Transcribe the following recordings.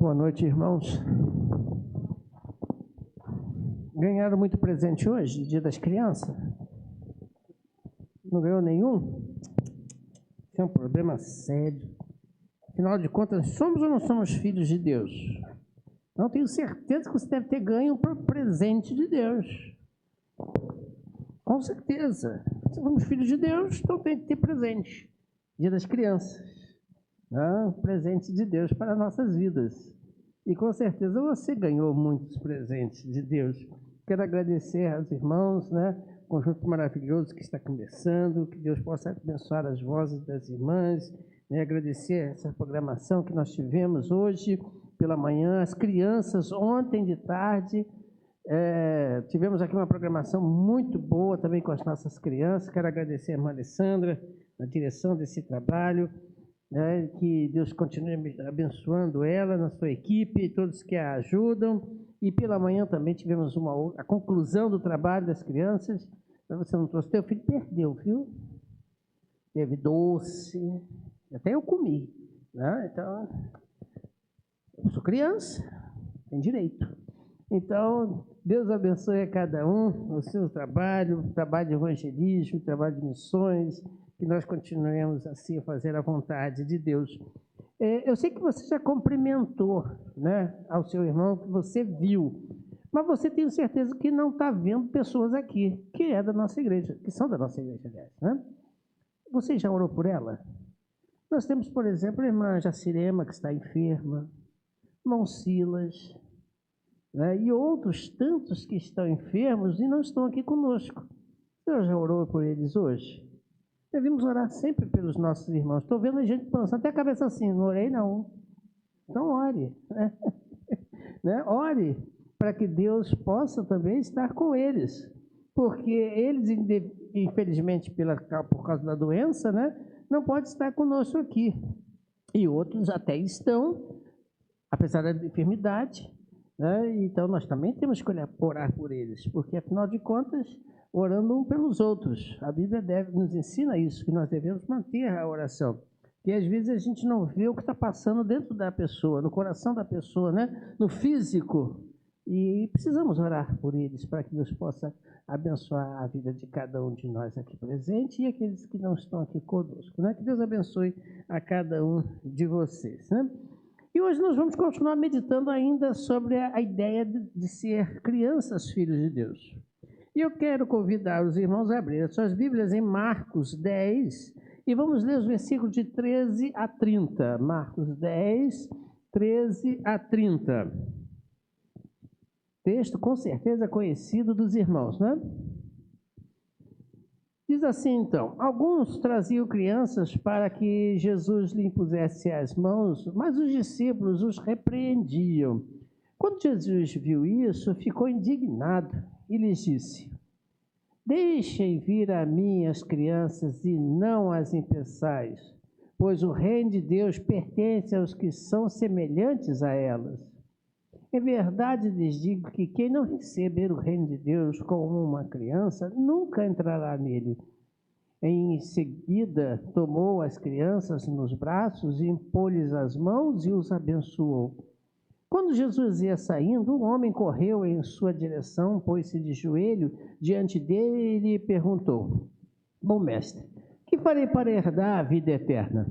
Boa noite, irmãos. Ganharam muito presente hoje, Dia das Crianças? Não ganhou nenhum? Isso é um problema sério. Afinal de contas, somos ou não somos filhos de Deus? Não, tenho certeza que você deve ter ganho um presente de Deus. Com certeza. Se somos filhos de Deus, então tem que ter presente. Dia das Crianças. Presente de Deus para nossas vidas. E com certeza você ganhou muitos presentes de Deus. Quero agradecer aos irmãos, conjunto maravilhoso que está começando, que Deus possa abençoar as vozes das irmãs, agradecer essa programação que nós tivemos hoje pela manhã, as crianças ontem de tarde, tivemos aqui uma programação muito boa também com as nossas crianças. Quero agradecer a irmã Alessandra na direção desse trabalho, que Deus continue abençoando ela, na sua equipe e todos que a ajudam. E pela manhã também tivemos a conclusão do trabalho das crianças. Você não trouxe, teu filho perdeu, viu? Teve doce, até eu comi, Então, eu sou criança, tem direito. Então, Deus abençoe a cada um, o seu trabalho de evangelismo, trabalho de missões, que nós continuemos assim a fazer a vontade de Deus. Eu sei que você já cumprimentou, ao seu irmão, que você viu, mas você tem certeza que não está vendo pessoas aqui, que é da nossa igreja, que são da nossa igreja, aliás, Você já orou por ela? Nós temos, por exemplo, a irmã Jacirema, que está enferma, irmão Silas, e outros tantos que estão enfermos e não estão aqui conosco. Você já orou por eles hoje? Devemos orar sempre pelos nossos irmãos. Estou vendo a gente pensando até a cabeça assim, não orei não. Então ore, Ore para que Deus possa também estar com eles, porque eles, infelizmente, por causa da doença, não podem estar conosco aqui. E outros até estão, apesar da enfermidade, Então nós também temos que orar por eles, porque afinal de contas, orando um pelos outros. A Bíblia nos ensina isso, que nós devemos manter a oração. Porque às vezes a gente não vê o que está passando dentro da pessoa, no coração da pessoa, no físico. E precisamos orar por eles, para que Deus possa abençoar a vida de cada um de nós aqui presente e aqueles que não estão aqui conosco. Que Deus abençoe a cada um de vocês. E hoje nós vamos continuar meditando ainda sobre a ideia de ser crianças, filhos de Deus. E eu quero convidar os irmãos a abrir as suas Bíblias em Marcos 10, e vamos ler os versículos de 13 a 30. Marcos 10, 13 a 30. Texto com certeza conhecido dos irmãos, Diz assim então: alguns traziam crianças para que Jesus lhe impusesse as mãos, mas os discípulos os repreendiam. Quando Jesus viu isso, ficou indignado e lhes disse: deixem vir a mim as crianças e não as impeçais, pois o reino de Deus pertence aos que são semelhantes a elas. Em verdade lhes digo que quem não receber o reino de Deus como uma criança, nunca entrará nele. Em seguida, tomou as crianças nos braços e impôs-lhes as mãos e os abençoou. Quando Jesus ia saindo, um homem correu em sua direção, pôs-se de joelho diante dele e perguntou: bom mestre, que farei para herdar a vida eterna?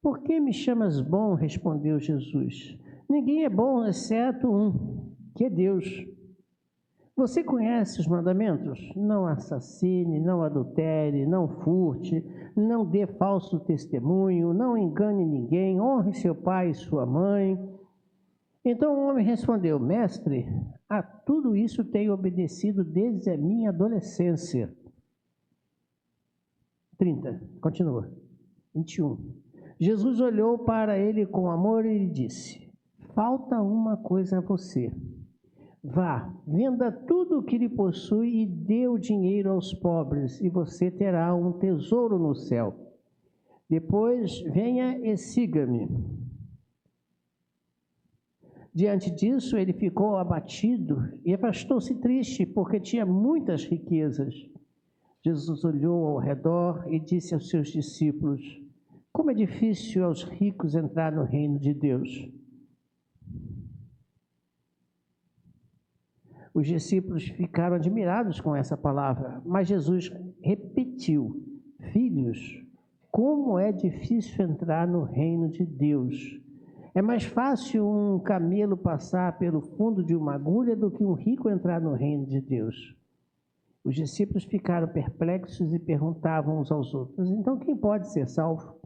Por que me chamas bom? Respondeu Jesus. Ninguém é bom exceto um, que é Deus. Você conhece os mandamentos? Não assassine, não adultere, não furte, não dê falso testemunho, não engane ninguém, honre seu pai e sua mãe. Então o homem respondeu: mestre, a tudo isso tenho obedecido desde a minha adolescência. 30, continua. 21. Jesus olhou para ele com amor e lhe disse: falta uma coisa a você. Vá, venda tudo o que lhe possui e dê o dinheiro aos pobres, e você terá um tesouro no céu. Depois venha e siga-me. Diante disso, ele ficou abatido e afastou-se triste, porque tinha muitas riquezas. Jesus olhou ao redor e disse aos seus discípulos: como é difícil aos ricos entrar no reino de Deus. Os discípulos ficaram admirados com essa palavra, mas Jesus repetiu: filhos, como é difícil entrar no reino de Deus. É mais fácil um camelo passar pelo fundo de uma agulha do que um rico entrar no reino de Deus. Os discípulos ficaram perplexos e perguntavam uns aos outros: então quem pode ser salvo?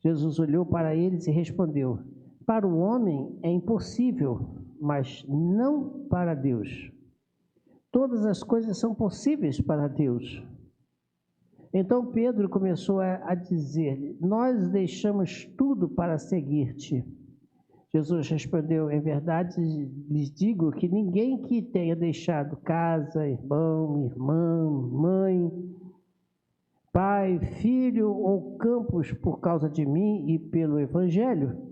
Jesus olhou para eles e respondeu: para o homem é impossível, mas não para Deus. Todas as coisas são possíveis para Deus. Então Pedro começou a dizer: nós deixamos tudo para seguir-te. Jesus respondeu: em verdade lhes digo que ninguém que tenha deixado casa, irmão, irmã, mãe, pai, filho ou campos por causa de mim e pelo Evangelho,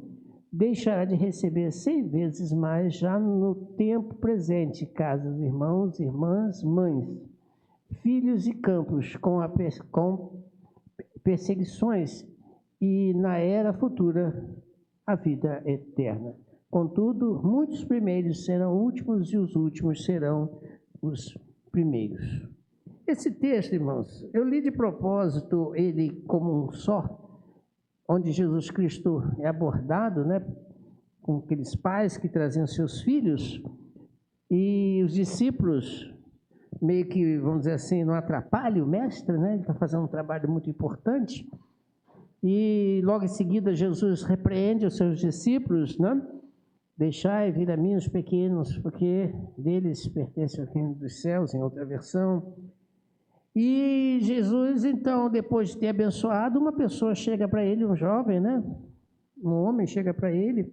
deixará de receber 100 vezes mais já no tempo presente, casas, irmãos, irmãs, mães, filhos e campos, com perseguições, e na era futura a vida eterna. Contudo, muitos primeiros serão últimos e os últimos serão os primeiros. Esse texto, irmãos, eu li de propósito ele como um só, onde Jesus Cristo é abordado, né, com aqueles pais que traziam seus filhos, e os discípulos meio que, vamos dizer assim, não atrapalham o mestre, né? Ele está fazendo um trabalho muito importante, e logo em seguida Jesus repreende os seus discípulos, né? Deixai vir a mim os pequenos, porque deles pertence ao reino dos céus, em outra versão. E Jesus, então, depois de ter abençoado, uma pessoa chega para ele, um jovem, né? Um homem chega para ele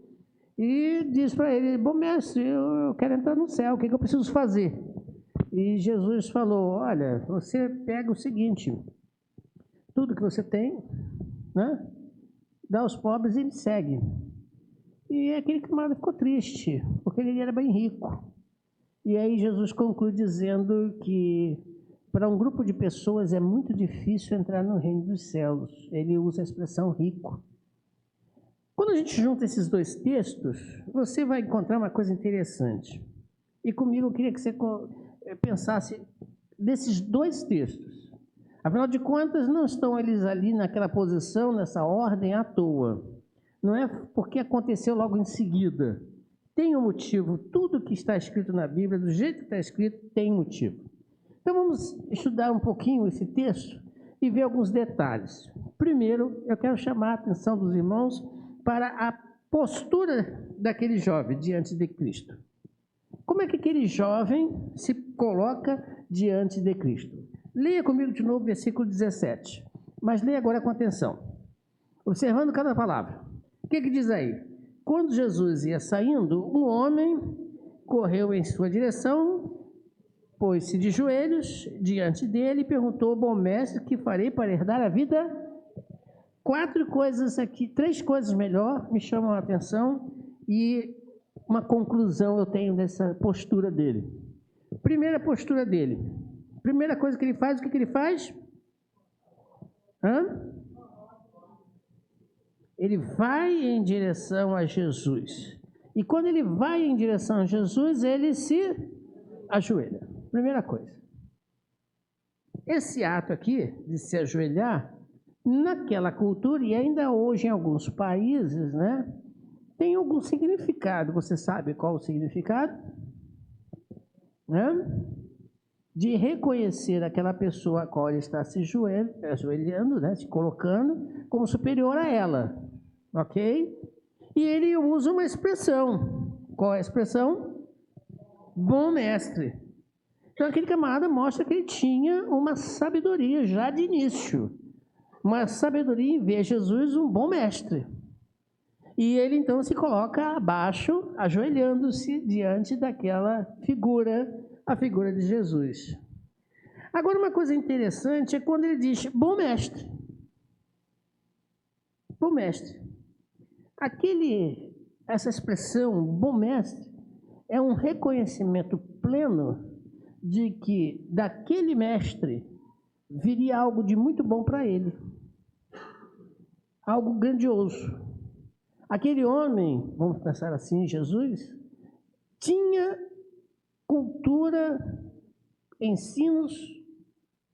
e diz para ele: bom mestre, eu quero entrar no céu, o que eu preciso fazer? E Jesus falou: olha, você pega o seguinte, tudo que você tem, né? Dá aos pobres e me segue. E aquele camarada ficou triste, porque ele era bem rico. E aí Jesus conclui dizendo que para um grupo de pessoas é muito difícil entrar no reino dos céus. Ele usa a expressão rico. Quando a gente junta esses dois textos, você vai encontrar uma coisa interessante. E comigo eu queria que você pensasse desses dois textos. Afinal de contas, não estão eles ali naquela posição, nessa ordem à toa. Não é porque aconteceu logo em seguida. Tem um motivo. Tudo que está escrito na Bíblia, do jeito que está escrito, tem motivo. Então vamos estudar um pouquinho esse texto e ver alguns detalhes. Primeiro, eu quero chamar a atenção dos irmãos para a postura daquele jovem diante de Cristo. Como é que aquele jovem se coloca diante de Cristo? Leia comigo de novo o versículo 17, mas leia agora com atenção, observando cada palavra. O que diz aí? Quando Jesus ia saindo, um homem correu em sua direção, pôs-se de joelhos diante dele e perguntou: bom mestre, que farei para herdar a vida? 4 coisas aqui, 3 coisas melhor me chamam a atenção e uma conclusão eu tenho dessa postura dele. Primeira postura dele. Primeira coisa que ele faz, o que ele faz? Ele vai em direção a Jesus. E quando ele vai em direção a Jesus, ele se ajoelha. Primeira coisa. Esse ato aqui, de se ajoelhar, naquela cultura, e ainda hoje em alguns países, né, tem algum significado. Você sabe qual o significado? Né? De reconhecer aquela pessoa a qual ele está se ajoelhando, né, se colocando como superior a ela. Ok? E ele usa uma expressão. Qual é a expressão? Bom mestre. Então aquele camarada mostra que ele tinha uma sabedoria já de início. Uma sabedoria em ver Jesus um bom mestre. E ele então se coloca abaixo, ajoelhando-se diante daquela figura, a figura de Jesus. Agora uma coisa interessante é quando ele diz bom mestre. Bom mestre. Essa expressão bom mestre é um reconhecimento pleno de que daquele mestre viria algo de muito bom para ele. Algo grandioso. Aquele homem, vamos pensar assim, Jesus, tinha cultura, ensinos,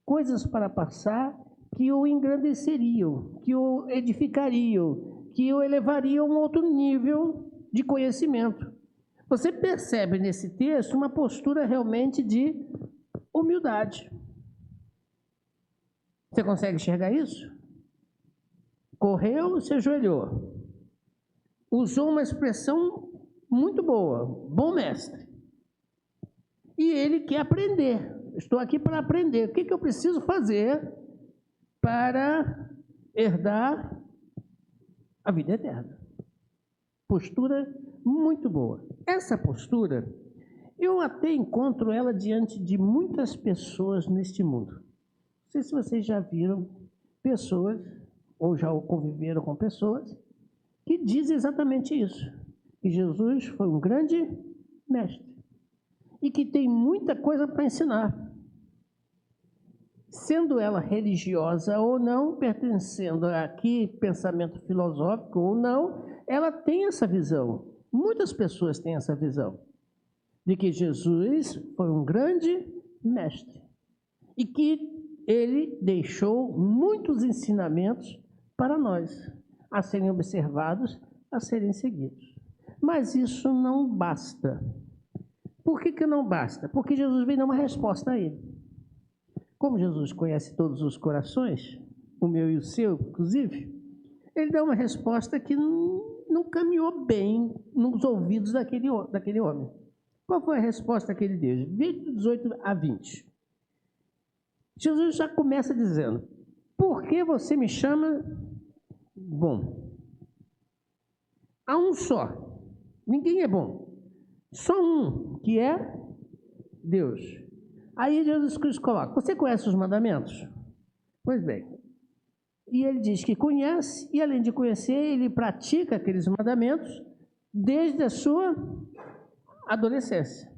coisas para passar que o engrandeceriam, que o edificariam, que o elevariam a um outro nível de conhecimento. Você percebe nesse texto uma postura realmente de humildade. Você consegue enxergar isso? Correu, se ajoelhou. Usou uma expressão muito boa, bom mestre. E ele quer aprender. Estou aqui para aprender. O que eu preciso fazer para herdar a vida eterna? Postura muito boa. Essa postura, eu até encontro ela diante de muitas pessoas neste mundo. Não sei se vocês já viram pessoas, ou já conviveram com pessoas, que dizem exatamente isso. Que Jesus foi um grande mestre. E que tem muita coisa para ensinar. Sendo ela religiosa ou não, pertencendo a aqui pensamento filosófico ou não, ela tem essa visão. Muitas pessoas têm essa visão de que Jesus foi um grande mestre e que ele deixou muitos ensinamentos para nós a serem observados, a serem seguidos. Mas isso não basta. Por que não basta? Porque Jesus vem dar uma resposta a ele. Como Jesus conhece todos os corações, o meu e o seu, inclusive, ele dá uma resposta que não caminhou bem nos ouvidos daquele homem. Qual foi a resposta que ele deu? 18 a 20. Jesus já começa dizendo: por que você me chama bom? Há um só, ninguém é bom, só um, que é Deus. Aí Jesus Cristo coloca: você conhece os mandamentos? Pois bem. E ele diz que conhece, e além de conhecer, ele pratica aqueles mandamentos desde a sua adolescência.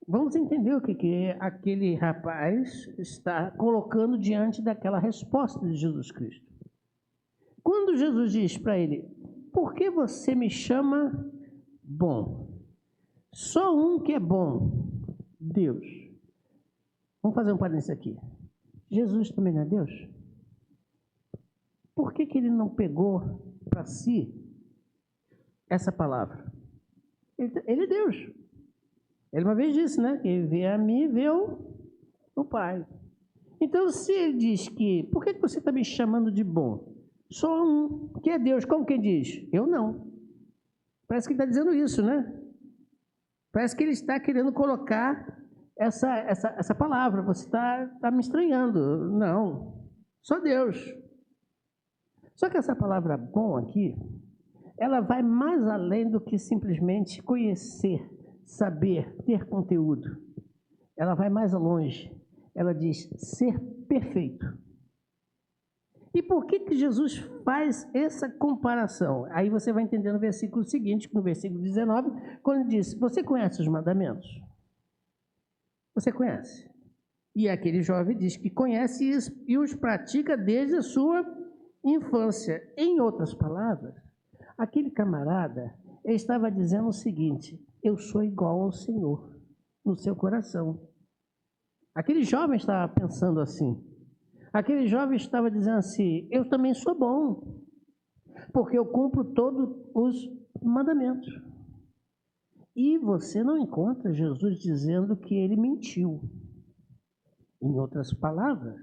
Vamos entender o que aquele rapaz está colocando diante daquela resposta de Jesus Cristo. Quando Jesus diz para ele: por que você me chama bom? Só um que é bom, Deus. Vamos fazer um parênteses aqui. Jesus também não é Deus? Por que ele não pegou para si essa palavra? Ele é Deus. Ele uma vez disse, né? Quem vê a mim, vê o Pai. Então, se ele diz que... por que você está me chamando de bom? Só um, que é Deus. Como quem diz? Eu não. Parece que ele está dizendo isso, né? Parece que ele está querendo colocar essa palavra. Você está me estranhando. Não. Só Deus. Só que essa palavra bom aqui, ela vai mais além do que simplesmente conhecer, saber, ter conteúdo. Ela vai mais longe. Ela diz ser perfeito. E por que Jesus faz essa comparação? Aí você vai entender no versículo seguinte, no versículo 19, quando ele diz: você conhece os mandamentos? Você conhece? E aquele jovem diz que conhece e os pratica desde a sua infância. Em outras palavras, aquele camarada estava dizendo o seguinte: eu sou igual ao Senhor no seu coração. Aquele jovem estava pensando assim. Aquele jovem estava dizendo assim: eu também sou bom, porque eu cumpro todos os mandamentos. E você não encontra Jesus dizendo que ele mentiu. Em outras palavras,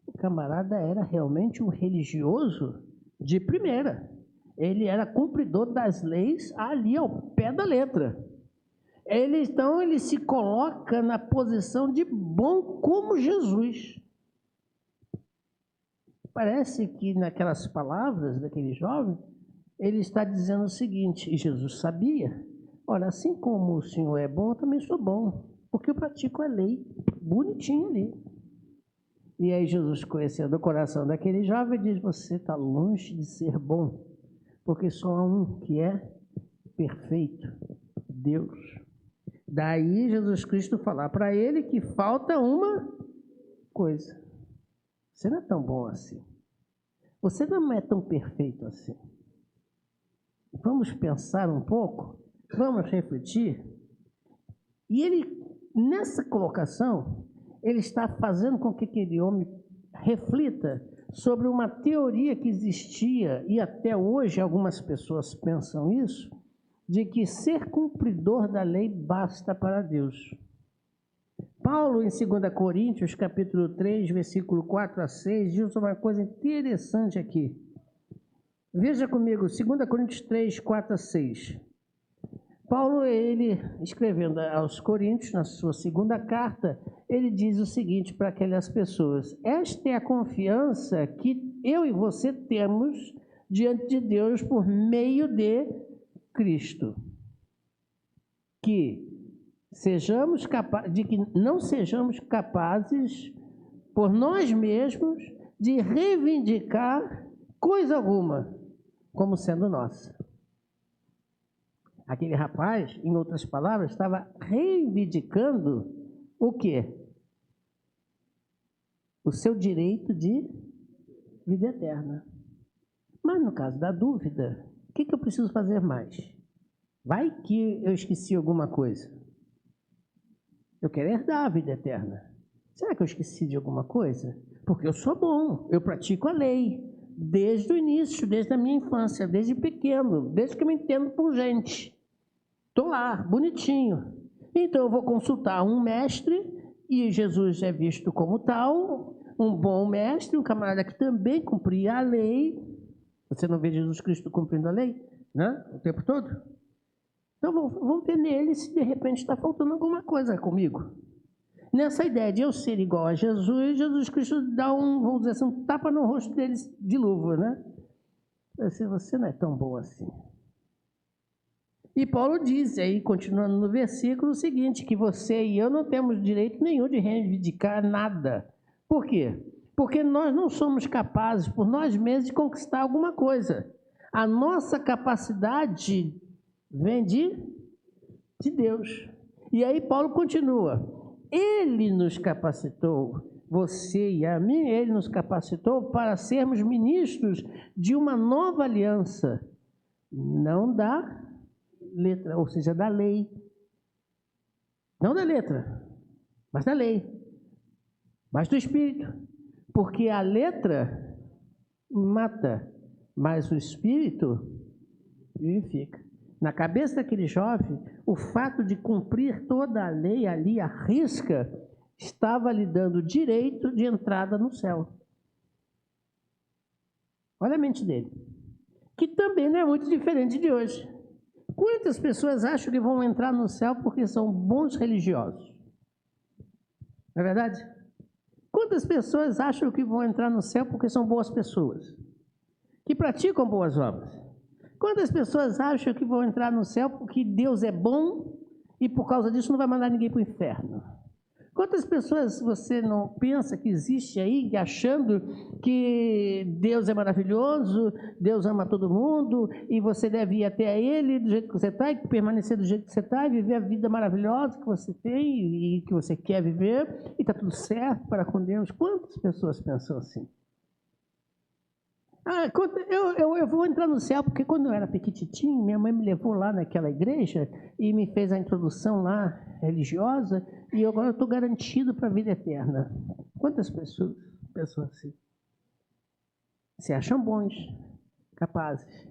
o camarada era realmente um religioso de primeira. Ele era cumpridor das leis ali ao pé da letra. Então ele se coloca na posição de bom como Jesus. Parece que naquelas palavras daquele jovem, ele está dizendo o seguinte, e Jesus sabia: olha, assim como o Senhor é bom, eu também sou bom, porque eu pratico a lei bonitinho ali. E aí Jesus, conhecendo o coração daquele jovem, diz: você está longe de ser bom, porque só há um que é perfeito, Deus. Daí Jesus Cristo falar para ele que falta uma coisa. Você não é tão bom assim. Você não é tão perfeito assim. Vamos pensar um pouco? Vamos refletir? E ele, nessa colocação, ele está fazendo com que aquele homem reflita sobre uma teoria que existia, e até hoje algumas pessoas pensam isso, de que ser cumpridor da lei basta para Deus. Paulo, em 2 Coríntios, capítulo 3, versículo 4 a 6, diz uma coisa interessante aqui. Veja comigo, 2 Coríntios 3, 4 a 6. Paulo, ele escrevendo aos Coríntios, na sua segunda carta, ele diz o seguinte para aquelas pessoas: esta é a confiança que eu e você temos diante de Deus por meio de Cristo. Que não sejamos capazes por nós mesmos de reivindicar coisa alguma como sendo nossa. Aquele rapaz, em outras palavras, estava reivindicando o quê? O seu direito de vida eterna. Mas no caso da dúvida, o que eu preciso fazer mais? Vai que eu esqueci alguma coisa. Eu quero herdar a vida eterna. Será que eu esqueci de alguma coisa? Porque eu sou bom, eu pratico a lei. Desde o início, desde a minha infância, desde pequeno, desde que eu me entendo por gente. Estou lá, bonitinho. Então eu vou consultar um mestre, e Jesus é visto como tal, um bom mestre, um camarada que também cumpria a lei. Você não vê Jesus Cristo cumprindo a lei, né? O tempo todo? Então vamos ver nele se de repente está faltando alguma coisa comigo. Nessa ideia de eu ser igual a Jesus, Jesus Cristo dá vamos dizer assim, um tapa no rosto deles de luva, né? Você não é tão bom assim. E Paulo diz aí, continuando no versículo, o seguinte, que você e eu não temos direito nenhum de reivindicar nada. Por quê? Porque nós não somos capazes, por nós mesmos, de conquistar alguma coisa. A nossa capacidade vem de Deus. E aí Paulo continua. Ele nos capacitou, você e a mim, ele nos capacitou para sermos ministros de uma nova aliança. Não da letra, ou seja, da lei. Não da letra, mas da lei. Mas do Espírito. Porque a letra mata, mas o Espírito vivifica. Na cabeça daquele jovem, o fato de cumprir toda a lei ali, à risca, estava lhe dando direito de entrada no céu. Olha a mente dele. Que também não é muito diferente de hoje. Quantas pessoas acham que vão entrar no céu porque são bons religiosos? Não é verdade? Quantas pessoas acham que vão entrar no céu porque são boas pessoas? Que praticam boas obras? Quantas pessoas acham que vão entrar no céu porque Deus é bom e por causa disso não vai mandar ninguém para o inferno? Quantas pessoas você não pensa que existe aí achando que Deus é maravilhoso, Deus ama todo mundo e você deve ir até Ele do jeito que você está e permanecer do jeito que você está e viver a vida maravilhosa que você tem e que você quer viver e está tudo certo para com Deus? Quantas pessoas pensam assim? Eu vou entrar no céu porque quando eu era pequititinho, minha mãe me levou lá naquela igreja e me fez a introdução lá religiosa e agora eu estou garantido para a vida eterna. Quantas pessoas pensam assim? Se acham bons, capazes.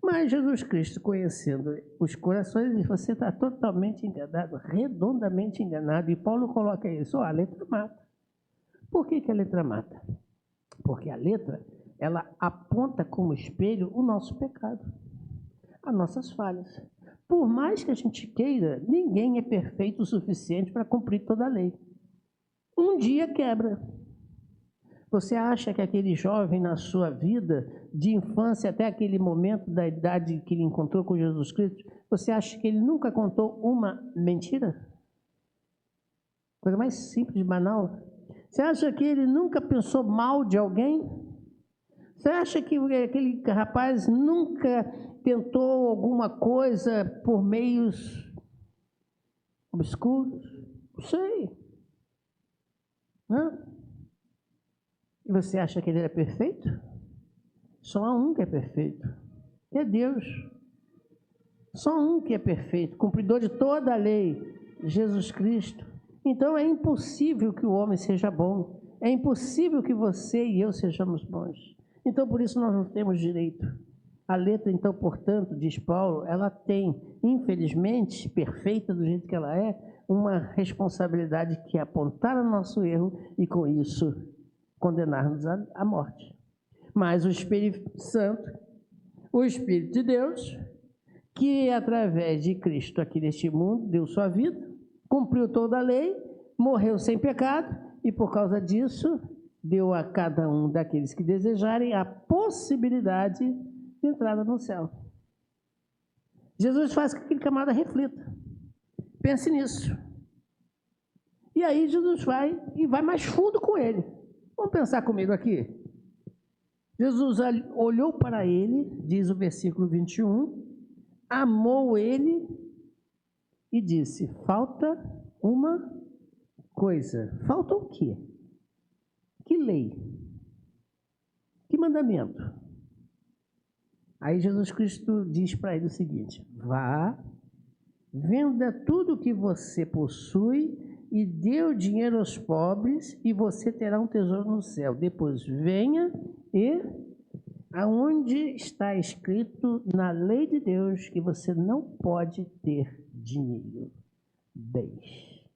Mas Jesus Cristo, conhecendo os corações, você está totalmente enganado, redondamente enganado. E Paulo coloca isso, a letra mata. Por que a letra mata? Porque a letra, ela aponta como espelho o nosso pecado, as nossas falhas. Por mais que a gente queira, ninguém é perfeito o suficiente para cumprir toda a lei. Um dia quebra. Você acha que aquele jovem na sua vida, de infância até aquele momento da idade que ele encontrou com Jesus Cristo, você acha que ele nunca contou uma mentira? Coisa mais simples, banal. Você acha que ele nunca pensou mal de alguém? Você acha que aquele rapaz nunca tentou alguma coisa por meios obscuros? Não sei. Hã? E você acha que ele era perfeito? Só há um que é perfeito, que é Deus. Só um que é perfeito, cumpridor de toda a lei. Jesus Cristo. Então é impossível que o homem seja bom. É impossível que você e eu sejamos bons. Então por isso nós não temos direito. A letra, então, portanto, diz Paulo, ela tem, infelizmente, perfeita do jeito que ela é, uma responsabilidade que é apontar o nosso erro e, com isso, condenar-nos à morte. Mas o Espírito Santo, o Espírito de Deus, que através de Cristo aqui neste mundo, deu sua vida, cumpriu toda a lei, morreu sem pecado e, por causa disso, deu a cada um daqueles que desejarem a possibilidade de entrada no céu. Jesus faz que aquele camarada reflita. Pense nisso. E aí Jesus vai mais fundo com ele. Vamos pensar comigo aqui. Jesus olhou para ele, diz o versículo 21, amou ele e disse, falta uma coisa. Falta o quê? Que lei? Que mandamento? Aí Jesus Cristo diz para ele o seguinte, vá, venda tudo o que você possui e dê o dinheiro aos pobres e você terá um tesouro no céu. Depois venha e aonde está escrito na lei de Deus que você não pode ter dinheiro, bens.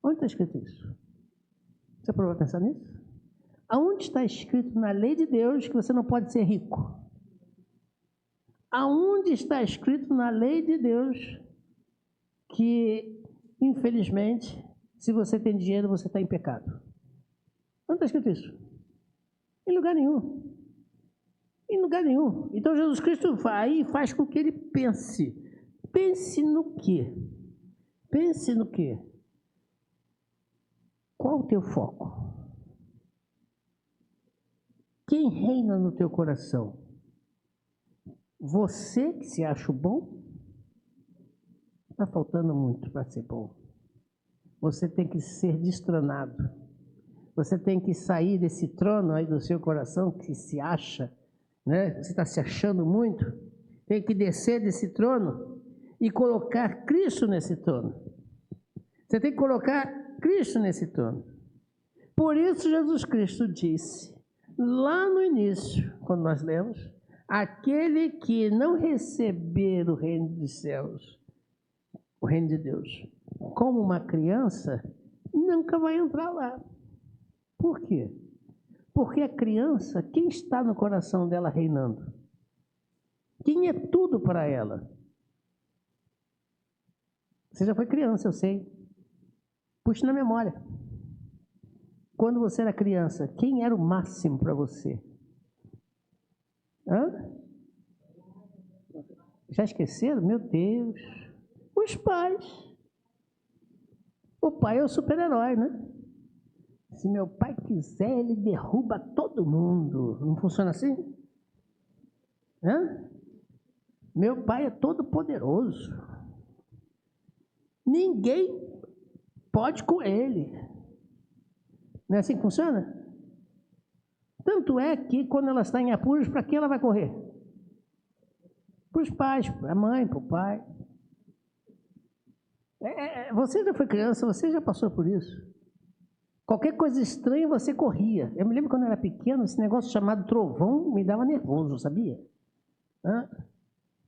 Onde está escrito isso? Você provou pensar nisso? Aonde está escrito na lei de Deus que você não pode ser rico? Aonde está escrito na lei de Deus que, infelizmente, se você tem dinheiro, você está em pecado? Onde está escrito isso? Em lugar nenhum. Em lugar nenhum. Então Jesus Cristo vai e faz com que ele pense. Pense no quê? Pense no quê? Qual o teu foco? Quem reina no teu coração? Você que se acha bom? Está faltando muito para ser bom. Você tem que ser destronado. Você tem que sair desse trono aí do seu coração que se acha, né? Você está se achando muito. Tem que descer desse trono e colocar Cristo nesse trono. Você tem que colocar Cristo nesse trono. Por isso Jesus Cristo disse, lá no início, quando nós lemos, aquele que não receber o reino dos céus, o reino de Deus, como uma criança, nunca vai entrar lá. Por quê? Porque a criança, quem está no coração dela reinando? Quem é tudo para ela? Você já foi criança, eu sei. Puxe na memória. Quando você era criança, quem era o máximo para você? Hã? Já esqueceram? Meu Deus. Os pais. O pai é o super-herói, né? Se meu pai quiser, ele derruba todo mundo. Não funciona assim? Hã? Meu pai é todo poderoso. Ninguém pode com ele. Não é assim que funciona? Tanto é que quando ela está em apuros, para quem ela vai correr? Para os pais, para a mãe, para o pai. Você já foi criança, você já passou por isso. Qualquer coisa estranha você corria. Eu me lembro quando eu era pequeno, esse negócio chamado trovão me dava nervoso, sabia?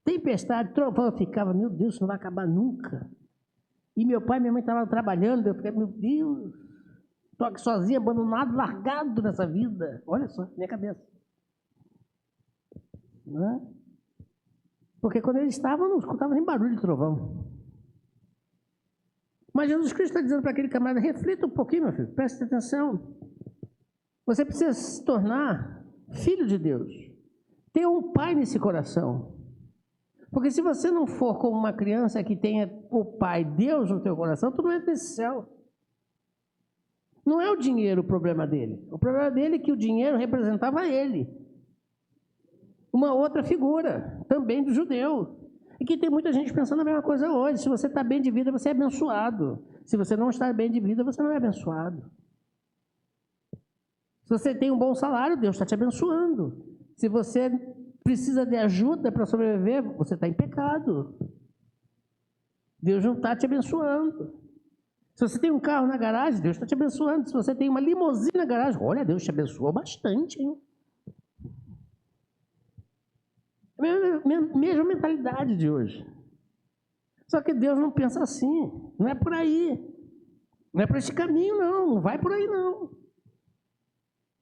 Tempestade, trovão, eu ficava, meu Deus, isso não vai acabar nunca. E meu pai e minha mãe estavam trabalhando, eu fiquei, meu Deus, estou aqui sozinho, abandonado, largado nessa vida. Olha só, minha cabeça. Porque quando eles estavam, não escutava nem barulho de trovão. Mas Jesus Cristo está dizendo para aquele camarada, reflita um pouquinho, meu filho, preste atenção. Você precisa se tornar filho de Deus. Ter um pai nesse coração. Porque se você não for como uma criança que tenha o pai, Deus no teu coração, tu não entra nesse céu. Não é o dinheiro o problema dele. O problema dele é que o dinheiro representava ele. Uma outra figura, também do judeu. E que tem muita gente pensando a mesma coisa hoje. Se você está bem de vida, você é abençoado. Se você não está bem de vida, você não é abençoado. Se você tem um bom salário, Deus está te abençoando. Se você precisa de ajuda para sobreviver, você está em pecado. Deus não está te abençoando. Se você tem um carro na garagem, Deus está te abençoando. Se você tem uma limusine na garagem, olha, Deus te abençoou bastante, hein? Mesma mentalidade de hoje. Só que Deus não pensa assim. Não é por aí. Não é por esse caminho, não. Não vai por aí, não.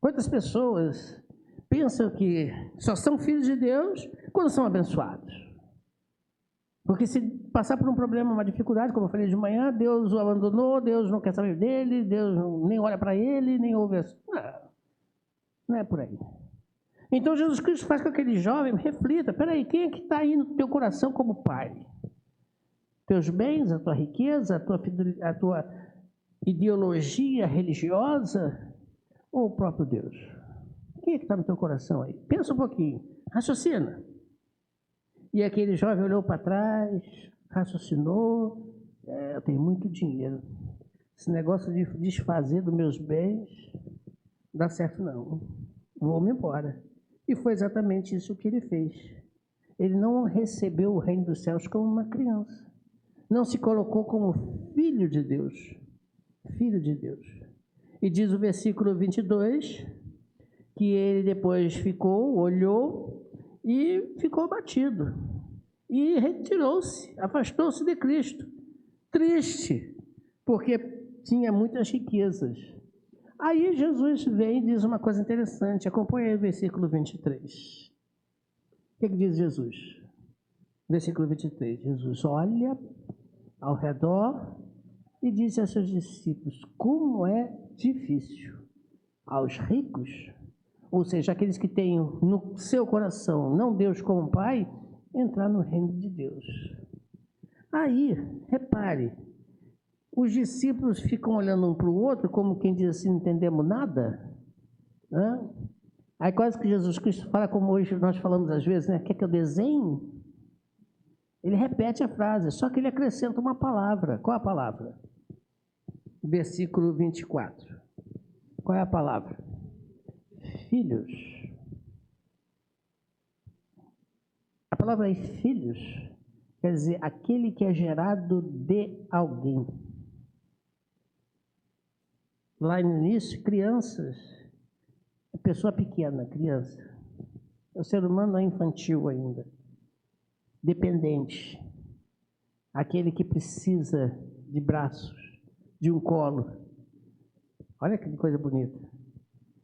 Quantas pessoas pensam que só são filhos de Deus quando são abençoados? Porque se passar por um problema, uma dificuldade, como eu falei de manhã, Deus o abandonou, Deus não quer saber dele, Deus nem olha para ele, nem ouve assim. Não é por aí. Então Jesus Cristo faz com que aquele jovem reflita, peraí, quem é que está aí no teu coração como pai? Teus bens, a tua riqueza, a tua ideologia religiosa ou o próprio Deus? Quem é que está no teu coração aí? Pensa um pouquinho, raciocina. E aquele jovem olhou para trás, raciocinou, eu tenho muito dinheiro. Esse negócio de desfazer dos meus bens, não dá certo não. Vou-me embora. E foi exatamente isso que ele fez. Ele não recebeu o reino dos céus como uma criança. Não se colocou como filho de Deus. Filho de Deus. E diz o versículo 22, que ele depois olhou e ficou abatido. E retirou-se, afastou-se de Cristo. Triste, porque tinha muitas riquezas. Aí Jesus vem e diz uma coisa interessante. Acompanha aí o versículo 23. O que diz Jesus? Versículo 23. Jesus olha ao redor e disse a seus discípulos: como é difícil aos ricos, ou seja, aqueles que têm no seu coração não Deus como Pai, entrar no reino de Deus. Aí, repare, os discípulos ficam olhando um para o outro, como quem diz assim, não entendemos nada. Né? Aí quase que Jesus Cristo fala como hoje nós falamos às vezes, né? Quer que eu desenhe? Ele repete a frase, só que ele acrescenta uma palavra. Qual é a palavra? Versículo 24. Qual é a palavra? Filhos. A palavra aí, filhos, quer dizer, aquele que é gerado de alguém. Lá no início, crianças, pessoa pequena, criança. O ser humano é infantil ainda. Dependente. Aquele que precisa de braços, de um colo. Olha que coisa bonita.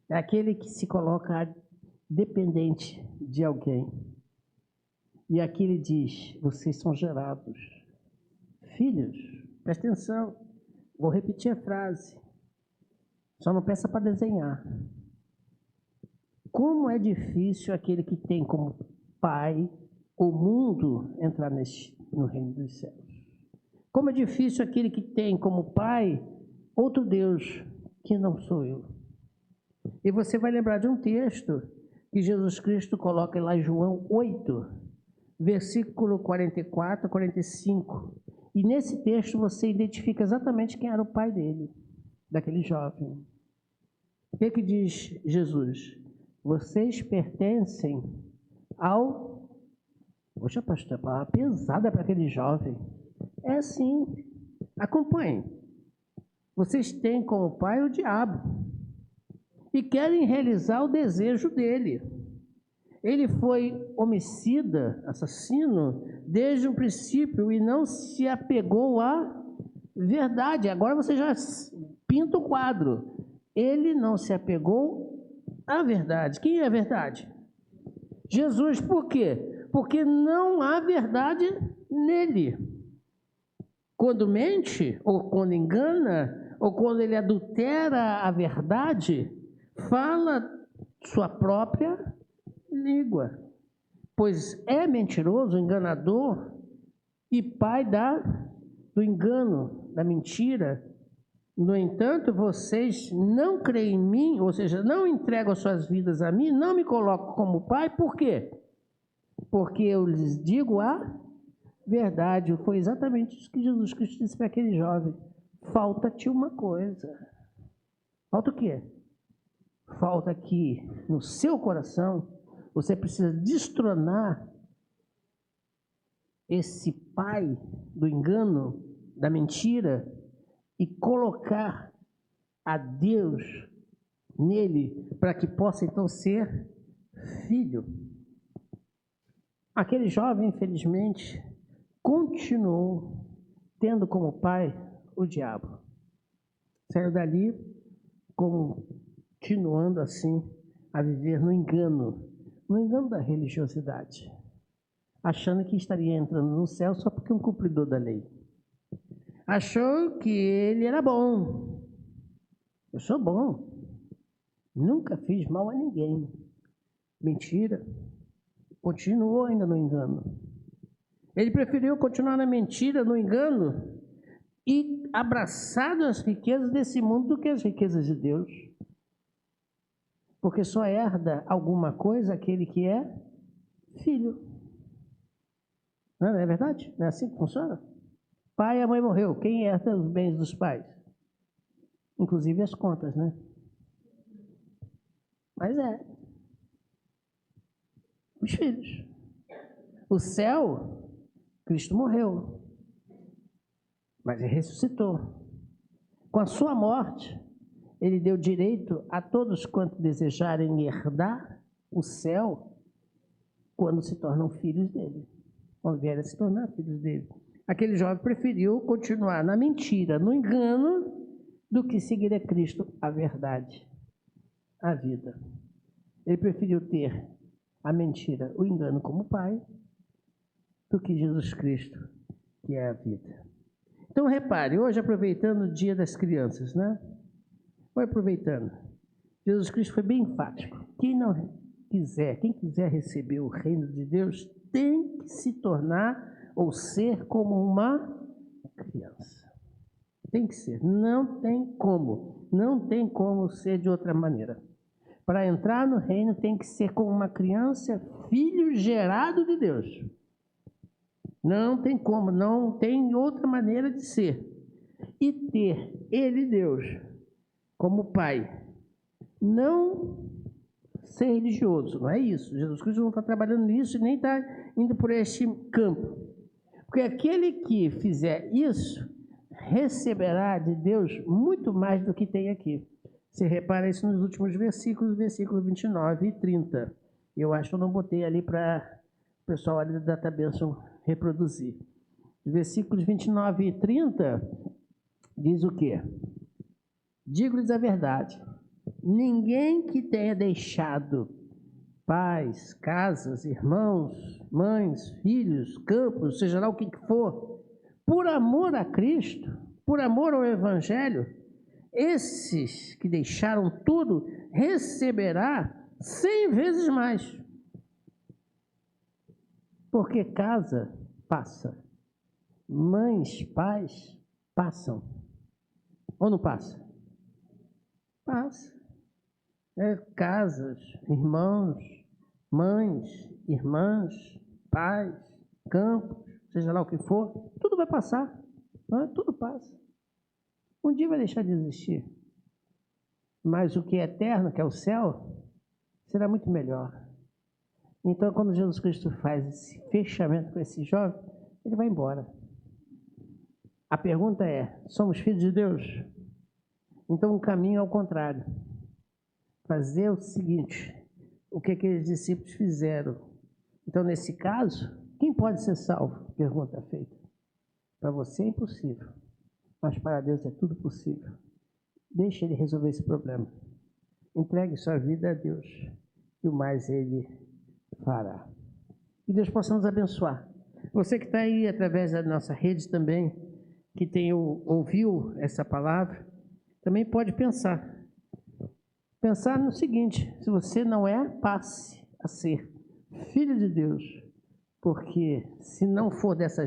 É aquele que se coloca dependente de alguém. E aqui ele diz, vocês são gerados. Filhos, presta atenção. Vou repetir a frase. Só não peça para desenhar. Como é difícil aquele que tem como pai o mundo entrar no reino dos céus. Como é difícil aquele que tem como pai outro Deus que não sou eu. E você vai lembrar de um texto que Jesus Cristo coloca lá em João 8, versículo 44 a 45. E nesse texto você identifica exatamente quem era o pai dele, daquele jovem. O que diz Jesus? Vocês pertencem ao... Poxa, pastor, a palavra pesada para aquele jovem. É assim. Acompanhe. Vocês têm como pai o diabo e querem realizar o desejo dele. Ele foi homicida, assassino, desde o princípio e não se apegou à verdade. Agora você já pinta o quadro. Ele não se apegou à verdade. Quem é a verdade? Jesus. Por quê? Porque não há verdade nele. Quando mente, ou quando engana, ou quando ele adultera a verdade, fala sua própria língua, pois é mentiroso, enganador e pai do engano, da mentira. No entanto, vocês não creem em mim, ou seja, não entregam suas vidas a mim, não me colocam como pai, por quê? Porque eu lhes digo a verdade. Foi exatamente isso que Jesus Cristo disse para aquele jovem. Falta-te uma coisa. Falta o quê? Falta que no seu coração você precisa destronar esse pai do engano, da mentira, e colocar a Deus nele, para que possa então ser filho. Aquele jovem, infelizmente, continuou tendo como pai o diabo. Saiu dali continuando assim a viver no engano da religiosidade, achando que estaria entrando no céu só porque um cumpridor da lei. Achou que ele era bom. Eu sou bom. Nunca fiz mal a ninguém. Mentira. Continuou ainda no engano. Ele preferiu continuar na mentira, no engano, e abraçado as riquezas desse mundo do que as riquezas de Deus. Porque só herda alguma coisa aquele que é filho. Não é verdade? Não é assim que funciona? Pai e a mãe morreu. Quem herda os bens dos pais? Inclusive as contas, né? Mas é. Os filhos. O céu, Cristo morreu. Mas ele ressuscitou. Com a sua morte, ele deu direito a todos quantos desejarem herdar o céu quando se tornam filhos dele. Quando vierem a se tornar filhos dele. Aquele jovem preferiu continuar na mentira, no engano, do que seguir a Cristo, a verdade, a vida. Ele preferiu ter a mentira, o engano como pai, do que Jesus Cristo, que é a vida. Então, repare, hoje aproveitando o Dia das Crianças, né? Vai aproveitando. Jesus Cristo foi bem enfático. Quem quiser receber o reino de Deus, tem que se tornar ou ser como uma criança. Tem que ser. Não tem como. Não tem como ser de outra maneira. Para entrar no reino tem que ser como uma criança, filho gerado de Deus. Não tem como, não tem outra maneira de ser. E ter Ele, Deus, como Pai. Não ser religioso, não é isso. Jesus Cristo não está trabalhando nisso e nem está indo por este campo. Porque aquele que fizer isso, receberá de Deus muito mais do que tem aqui. Você repara isso nos últimos versículos 29 e 30. Eu acho que eu não botei ali para o pessoal ali da Data Bênção reproduzir. Os versículos 29 e 30 diz o quê? Digo-lhes a verdade. Ninguém que tenha deixado pais, casas, irmãos, mães, filhos, campos, seja lá o que for, por amor a Cristo, por amor ao Evangelho, esses que deixaram tudo, receberá 100 vezes mais. Porque casa passa, mães, pais passam. Ou não passa? Passa. Casas, irmãos, mães, irmãs, pais, campos, seja lá o que for, tudo vai passar. Não é? Tudo passa. Um dia vai deixar de existir. Mas o que é eterno, que é o céu, será muito melhor. Então, quando Jesus Cristo faz esse fechamento com esse jovem, ele vai embora. A pergunta é, somos filhos de Deus? Então, o caminho é o contrário. Fazer o seguinte, o que aqueles discípulos fizeram. Então, nesse caso, quem pode ser salvo? Pergunta feita. Para você é impossível, mas para Deus é tudo possível. Deixe Ele resolver esse problema. Entregue sua vida a Deus e o mais Ele fará. Que Deus possa nos abençoar. Você que está aí através da nossa rede também, que ouviu essa palavra, também pode pensar. Pensar no seguinte, se você não é, passe a ser filho de Deus. Porque se não for dessa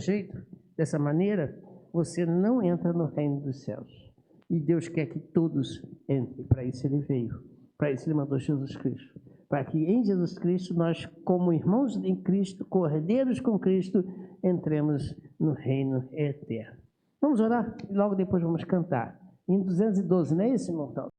maneira, você não entra no reino dos céus. E Deus quer que todos entrem. Para isso Ele veio. Para isso Ele mandou Jesus Cristo. Para que em Jesus Cristo, nós, como irmãos em Cristo, cordeiros com Cristo, entremos no reino eterno. Vamos orar e logo depois vamos cantar. Em 212, não é isso, irmão?